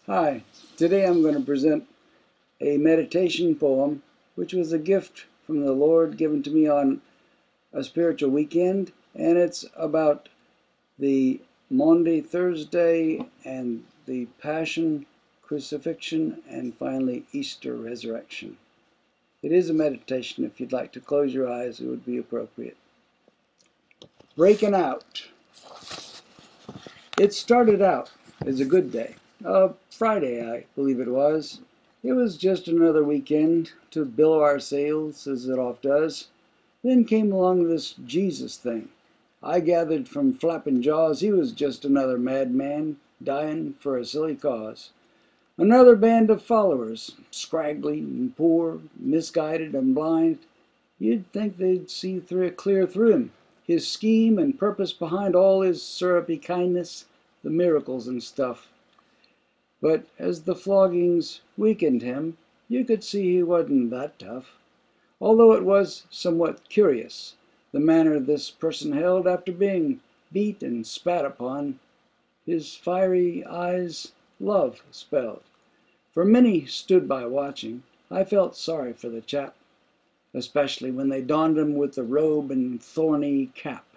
Hi, today I'm going to present a meditation poem which was a gift from the Lord given to me on a spiritual weekend, and it's about the Maundy Thursday and the Passion, Crucifixion, and finally Easter Resurrection. It is a meditation. If you'd like to close your eyes, it would be appropriate. Breaking Out. It started out as a good day. Friday, I believe it was. It was just another weekend to billow our sails, as it oft does. Then came along this Jesus thing. I gathered from flapping jaws he was just another madman dying for a silly cause. Another band of followers, scraggly and poor, misguided and blind. You'd think they'd see clear through him, his scheme and purpose behind all his syrupy kindness, the miracles and stuff. But as the floggings weakened him, you could see he wasn't that tough. Although it was somewhat curious, the manner this person held after being beat and spat upon, his fiery eyes love spelled. For many stood by watching. I felt sorry for the chap, especially when they donned him with the robe and thorny cap.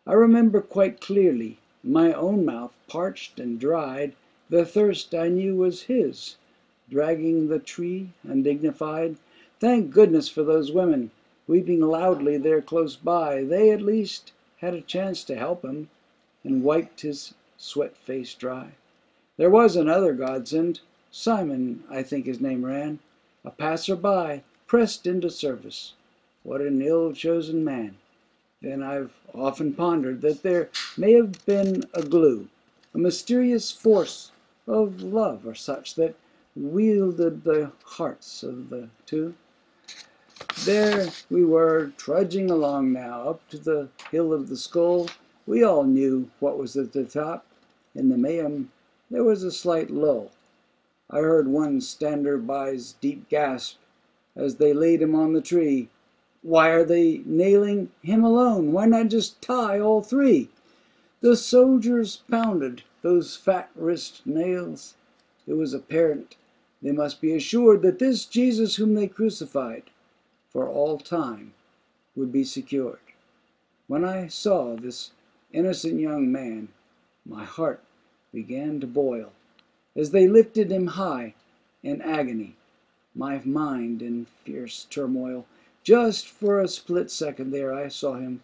I remember quite clearly my own mouth parched and dried. The thirst I knew was his, dragging the tree undignified. Thank goodness for those women, weeping loudly there close by. They at least had a chance to help him, and wiped his sweat face dry. There was another godsend. Simon, I think his name ran, a passer-by, pressed into service. What an ill-chosen man! Then I've often pondered that there may have been a glue, a mysterious force of love or such that wielded the hearts of the two. There we were, trudging along now, up to the hill of the skull. We all knew what was at the top. In the mayhem there was a slight lull. I heard one stander-by's deep gasp as they laid him on the tree. Why are they nailing him alone? Why not just tie all three? The soldiers pounded those fat wrist nails. It was apparent they must be assured that this Jesus whom they crucified for all time would be secured. When I saw this innocent young man, my heart began to boil. As they lifted him high in agony, my mind in fierce turmoil, just for a split second there I saw him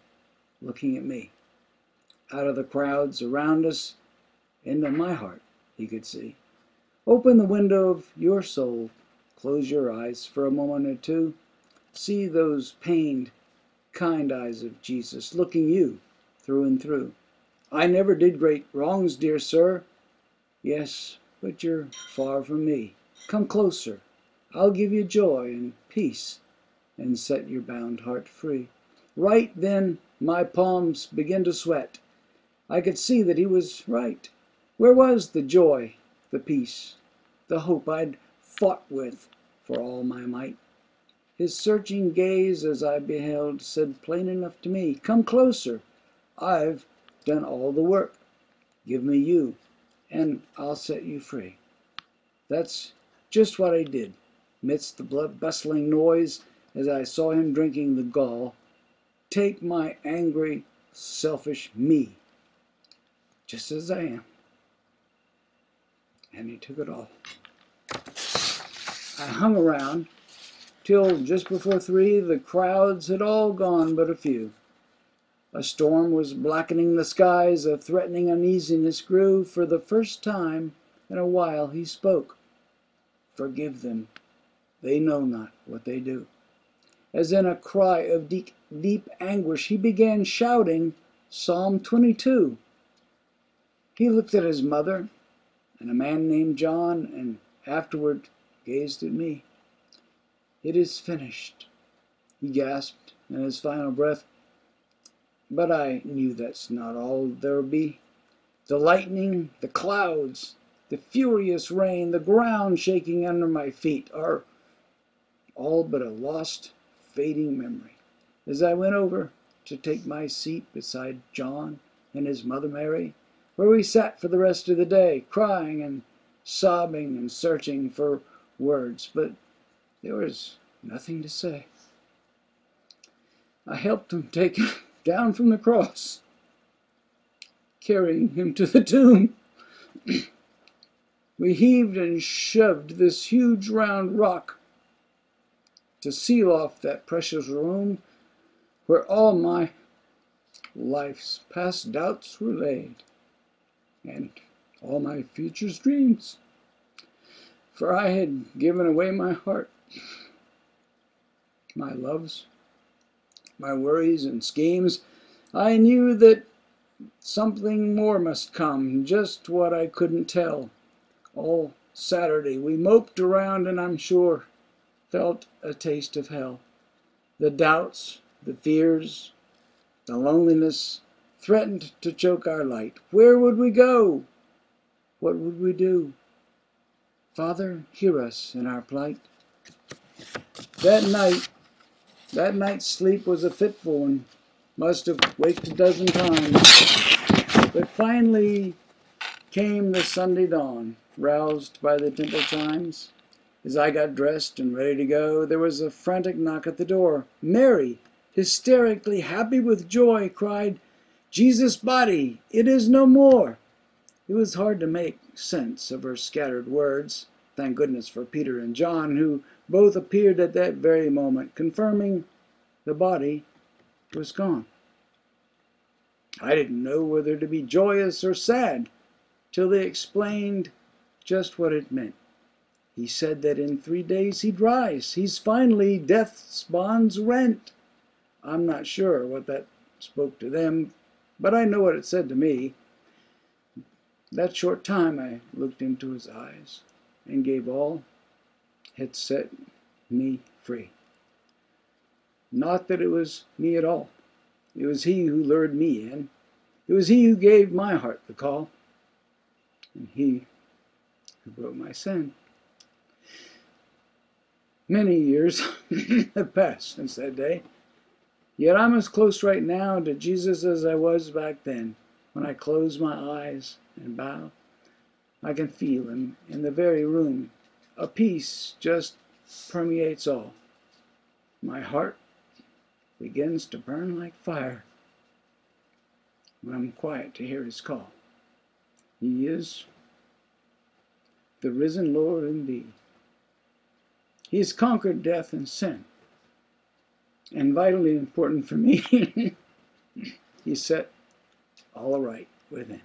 looking at me. Out of the crowds around us, into my heart, he could see. Open the window of your soul. Close your eyes for a moment or two. See those pained, kind eyes of Jesus looking you through and through. I never did great wrongs, dear sir. Yes, but you're far from me. Come closer. I'll give you joy and peace and set your bound heart free. Right then my palms began to sweat. I could see that he was right. Where was the joy, the peace, the hope I'd fought with for all my might? His searching gaze as I beheld said plain enough to me, come closer. I've done all the work. Give me you, and I'll set you free. That's just what I did, midst the blood-bustling noise, as I saw him drinking the gall. Take my angry, selfish me, just as I am. And he took it all. I hung around till just before 3. The crowds had all gone but a few. A storm was blackening the skies. A threatening uneasiness grew. For the first time in a while he spoke. Forgive them. They know not what they do. As in a cry of deep anguish, he began shouting Psalm 22. He looked at his mother and a man named John, and afterward gazed at me. It is finished, he gasped in his final breath. But I knew that's not all there'll be. The lightning, the clouds, the furious rain, the ground shaking under my feet are all but a lost, fading memory. As I went over to take my seat beside John and his mother Mary, where we sat for the rest of the day, crying and sobbing and searching for words, but there was nothing to say. I helped him take him down from the cross, carrying him to the tomb. We heaved and shoved this huge round rock to seal off that precious room where all my life's past doubts were laid, and all my future's dreams. For I had given away my heart, my loves, my worries and schemes. I knew that something more must come, just what I couldn't tell. All Saturday we moped around, and I'm sure felt a taste of hell. The doubts, the fears, the loneliness threatened to choke our light. Where would we go? What would we do? Father, hear us in our plight. That night's sleep was a fitful one. Must have waked a dozen times. But finally came the Sunday dawn, roused by the temple chimes. As I got dressed and ready to go, there was a frantic knock at the door. Mary, hysterically happy with joy, cried, "Jesus' body, it is no more." It was hard to make sense of her scattered words. Thank goodness for Peter and John, who both appeared at that very moment, confirming the body was gone. I didn't know whether to be joyous or sad till they explained just what it meant. He said that in 3 days he'd rise. He's finally death's bonds rent. I'm not sure what that spoke to them, but I know what it said to me. That short time I looked into his eyes and gave all had set me free. Not that it was me at all. It was he who lured me in. It was he who gave my heart the call, and he who broke my sin. Many years have passed since that day, yet I'm as close right now to Jesus as I was back then. When I close my eyes and bow, I can feel him in the very room. A peace just permeates all. My heart begins to burn like fire when I'm quiet to hear his call. He is the risen Lord indeed. He has conquered death and sin. And vitally important for me, he set all right within.